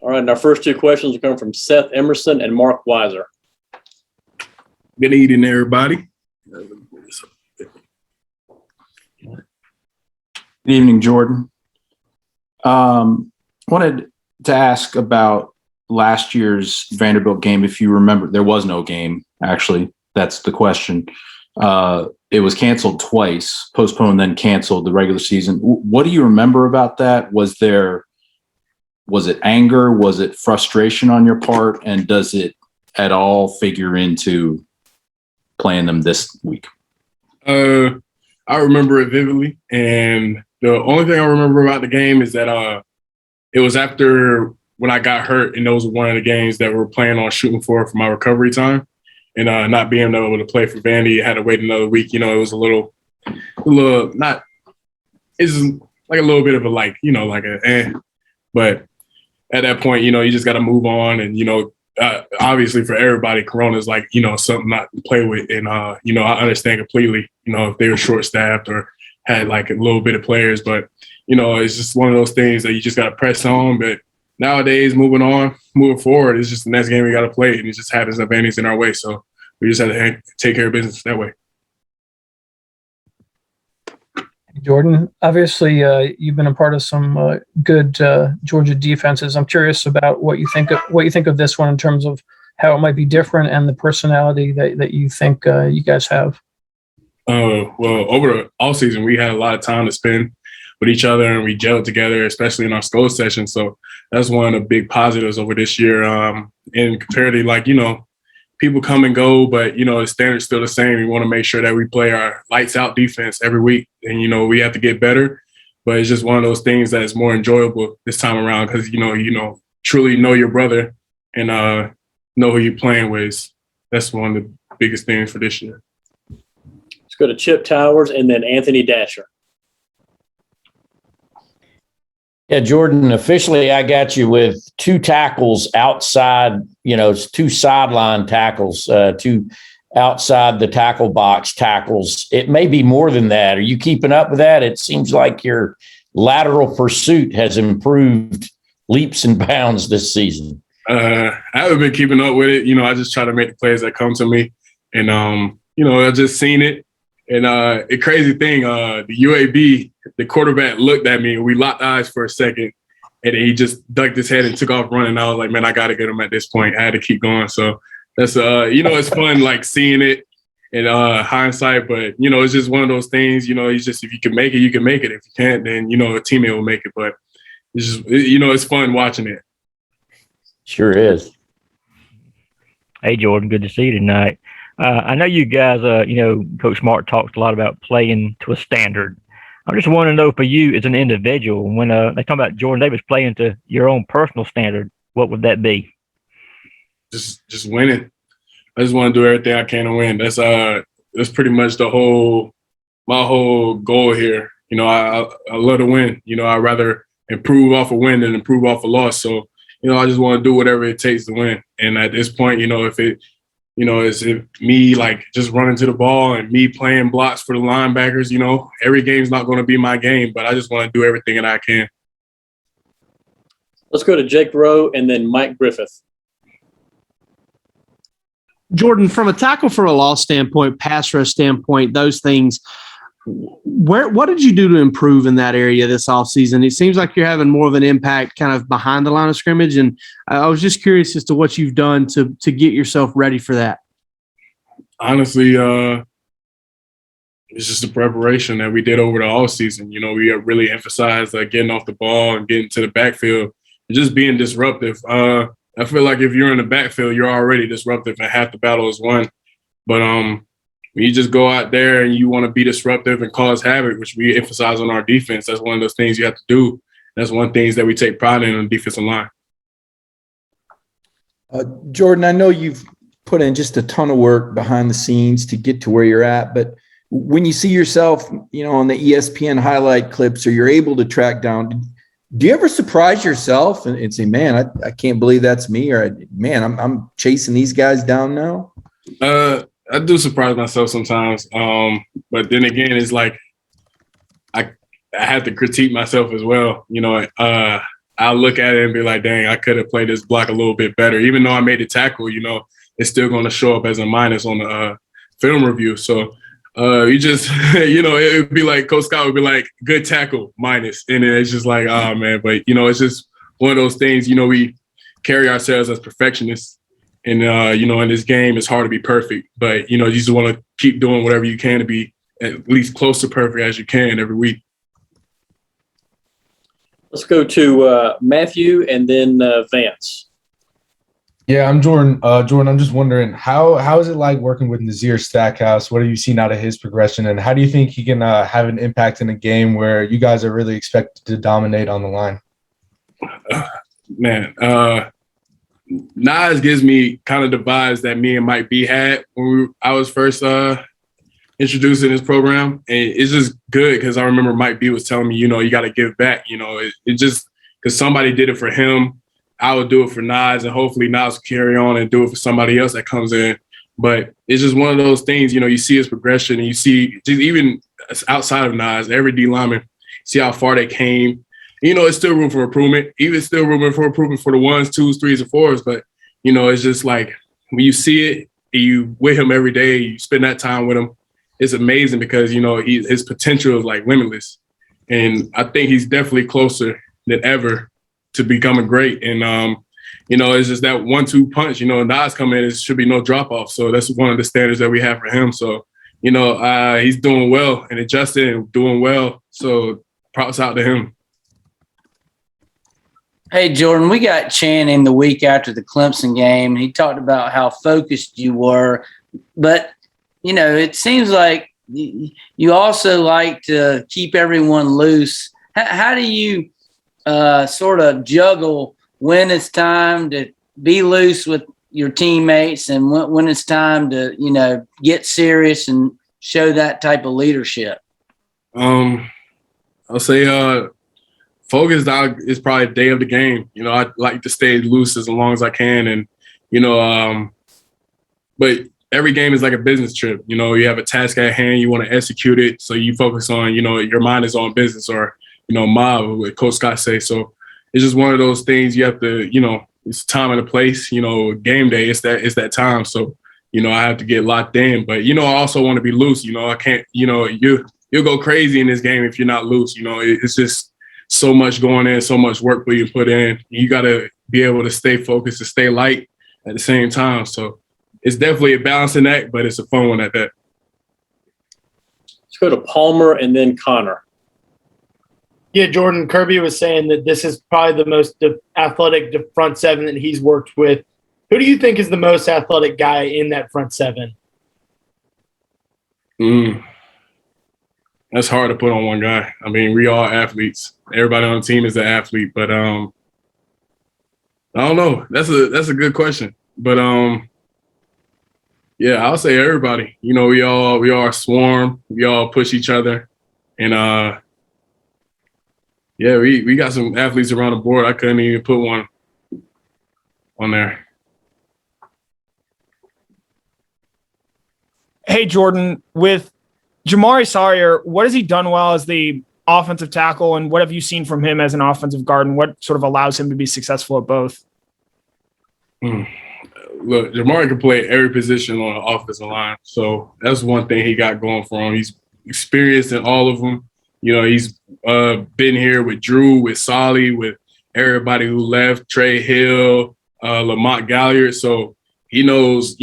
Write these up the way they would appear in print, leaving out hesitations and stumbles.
All right, and our first two questions will come from Seth Emerson and Mark Weiser. Good evening, everybody. Good evening, Jordan. Wanted to ask about last year's Vanderbilt game. If you remember, there was no game, actually. That's the question. It was canceled twice, postponed, then canceled the regular season. What do you remember about that? Was it anger? Was it frustration on your part? And does it at all figure into playing them this week? I remember it vividly. And the only thing I remember about the game is that it was after when I got hurt, and that was one of the games that we're planning on shooting for my recovery time. And not being able to play for Vandy, I had to wait another week. It was a little not, it's like a little bit of a but at that point, you just got to move on. And, obviously for everybody, Corona is something not to play with. And, I understand completely, if they were short-staffed or had a little bit of players, but, it's just one of those things that you just got to press on. But nowadays, moving forward, it's just the next game we got to play, and it just happens that Vandy's in our way. So we just have to take care of business that way. Jordan, obviously you've been a part of some good Georgia defenses. I'm curious about what you think of this one in terms of how it might be different and the personality that you think you guys have. Well, over the off season, we had a lot of time to spend with each other, and we gelled together, especially in our school session. So that's one of the big positives over this year. And comparatively, people come and go, but, the standard's still the same. We want to make sure that we play our lights out defense every week. And, we have to get better. But it's just one of those things that is more enjoyable this time around because, truly know your brother and know who you're playing with. That's one of the biggest things for this year. Let's go to Chip Towers and then Anthony Dasher. Yeah, Jordan, officially I got you with two tackles outside, two sideline tackles, two outside the tackle box tackles. It may be more than that. Are you keeping up with that? It seems like your lateral pursuit has improved leaps and bounds this season. I haven't been keeping up with it. I just try to make the plays that come to me. And, I just seen it. And the crazy thing, the UAB, the quarterback looked at me and we locked eyes for a second. And then he just ducked his head and took off running. I was like, man, I got to get him at this point. I had to keep going. So that's, it's fun, seeing it in hindsight. But, it's just one of those things, it's just if you can make it, you can make it. If you can't, then, a teammate will make it. But it's just, it's fun watching it. Sure is. Hey, Jordan, good to see you tonight. I know you guys, Coach Smart talks a lot about playing to a standard. I just want to know for you as an individual, when they talk about Jordan Davis playing to your own personal standard, what would that be? Just winning. I just want to do everything I can to win. That's pretty much my whole goal here. I love to win. I'd rather improve off a win than improve off a loss. So, I just want to do whatever it takes to win. And at this point, it's me just running to the ball and me playing blocks for the linebackers. Every game's not going to be my game, but I just want to do everything that I can. Let's go to Jake Rowe and then Mike Griffith. Jordan, from a tackle for a loss standpoint, pass rush standpoint, those things, what did you do to improve in that area this offseason? It seems like you're having more of an impact kind of behind the line of scrimmage, and I was just curious as to what you've done to get yourself ready for that. Honestly, it's just the preparation that we did over the offseason. We really emphasized getting off the ball and getting to the backfield and just being disruptive. I feel like if you're in the backfield, you're already disruptive and half the battle is won. But when you just go out there and you want to be disruptive and cause havoc, which we emphasize on our defense, that's one of those things you have to do. That's one of the things that we take pride in on the defensive line. Jordan, I know you've put in just a ton of work behind the scenes to get to where you're at, but when you see yourself, on the ESPN highlight clips, or you're able to track down, do you ever surprise yourself and say, man, I can't believe that's me, or man, I'm chasing these guys down now? I do surprise myself sometimes. But then again, it's like I have to critique myself as well. I look at it and be like, dang, I could have played this block a little bit better. Even though I made the tackle, it's still going to show up as a minus on the film review. So you just, it would be like Coach Scott would be like, good tackle, minus. And then it's just like, oh, man. But, it's just one of those things, we carry ourselves as perfectionists. And, in this game, it's hard to be perfect. But, you just want to keep doing whatever you can to be at least close to perfect as you can every week. Let's go to Matthew and then Vance. Yeah, I'm Jordan. Jordan, I'm just wondering, how is it like working with Nazair Stackhouse? What have you seen out of his progression, and how do you think he can have an impact in a game where you guys are really expected to dominate on the line? Nas gives me kind of the vibes that me and Mike B had when I was first introduced in this program. And it's just good because I remember Mike B was telling me, you got to give back. It just because somebody did it for him, I would do it for Nas, and hopefully Nas will carry on and do it for somebody else that comes in. But it's just one of those things, you see his progression, and you see just even outside of Nas, every D lineman, see how far they came. It's still room for improvement. Even still room for improvement for the 1s, 2s, 3s, and 4s. But, it's just like when you see it, you with him every day, you spend that time with him, it's amazing because, his potential is like limitless. And I think he's definitely closer than ever to becoming great. And, it's just that 1-2 punch, Nas coming in, it should be no drop off. So that's one of the standards that we have for him. So, he's doing well and adjusting and doing well. So props out to him. Hey, Jordan, we got Channing the week after the Clemson game. He talked about how focused you were, but, it seems like you also like to keep everyone loose. How do you sort of juggle when it's time to be loose with your teammates and when it's time to, get serious and show that type of leadership? I'll say focused is probably the day of the game. I like to stay loose as long as I can. And, but every game is like a business trip. You have a task at hand, you want to execute it. So you focus on, your mind is on business or, mob, what Coach Scott say. So it's just one of those things you have to, it's time and a place, game day, it's that time. So, I have to get locked in, but, I also want to be loose. I can't, you'll go crazy in this game if you're not loose. It's just so much going in, so much work for you to put in. You got to be able to stay focused and stay light at the same time. So it's definitely a balancing act, but it's a fun one at that. Let's go to Palmer and then Connor. Yeah, Jordan, Kirby was saying that this is probably the most athletic front seven that he's worked with. Who do you think is the most athletic guy in that front seven? That's hard to put on one guy. I mean, we all athletes. Everybody on the team is an athlete, but I don't know. That's a good question. But yeah, I'll say everybody. We all swarm. We all push each other, and yeah, we got some athletes around the board. I couldn't even put one on there. Hey, Jordan, with Jamari Sawyer, what has he done well as the offensive tackle, and what have you seen from him as an offensive guard, and what sort of allows him to be successful at both? Look, Jamari can play every position on the offensive line, so that's one thing he got going for him. He's experienced in all of them. He's been here with Drew, with Solly, with everybody who left, Trey Hill, Lamont Galliard. So he knows,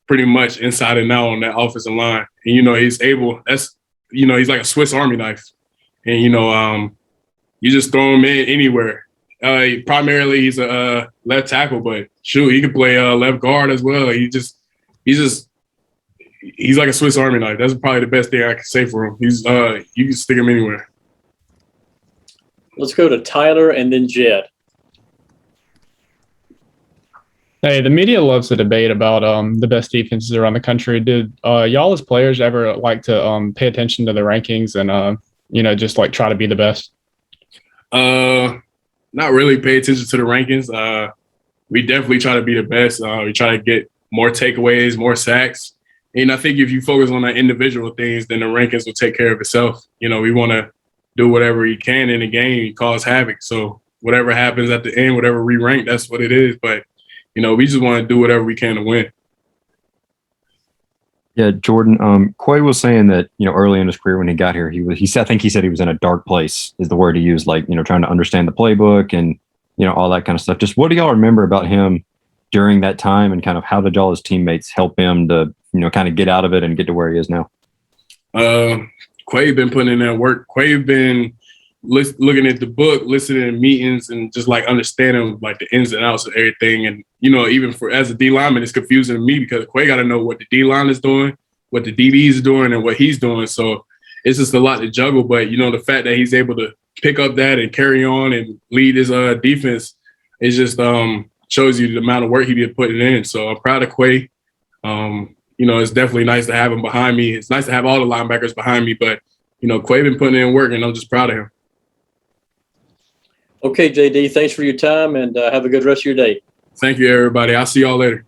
pretty much inside and out on that offensive line. And, he's able – he's like a Swiss Army knife. And, you just throw him in anywhere. Primarily he's a left tackle, but shoot, he could play left guard as well. He's like a Swiss Army knife. That's probably the best thing I can say for him. You can stick him anywhere. Let's go to Tyler and then Jed. Hey, the media loves to debate about the best defenses around the country. Did y'all as players ever like to pay attention to the rankings and just like try to be the best? Not really pay attention to the rankings. We definitely try to be the best. We try to get more takeaways, more sacks. And I think if you focus on the individual things, then the rankings will take care of itself. We want to do whatever you can in the game, cause havoc. So, whatever happens at the end, whatever we rank, that's what it is. But, we just want to do whatever we can to win. Yeah, Jordan. Quay was saying that early in his career when he got here, I think he said he was in a dark place is the word he used, like trying to understand the playbook and all that kind of stuff. Just what do y'all remember about him during that time, and kind of how did y'all as teammates help him to kind of get out of it and get to where he is now? Quay been putting in that work. Quay been looking at the book, listening to meetings, and just like understanding like the ins and outs of everything. And even for as a D lineman, it's confusing to me because Quay got to know what the D line is doing, what the DB is doing, and what he's doing. So it's just a lot to juggle. But the fact that he's able to pick up that and carry on and lead his defense, it just shows you the amount of work he been putting in. So I'm proud of Quay. It's definitely nice to have him behind me. It's nice to have all the linebackers behind me, but Quay been putting in work, and I'm just proud of him. Okay, JD, thanks for your time, and have a good rest of your day. Thank you, everybody. I'll see y'all later.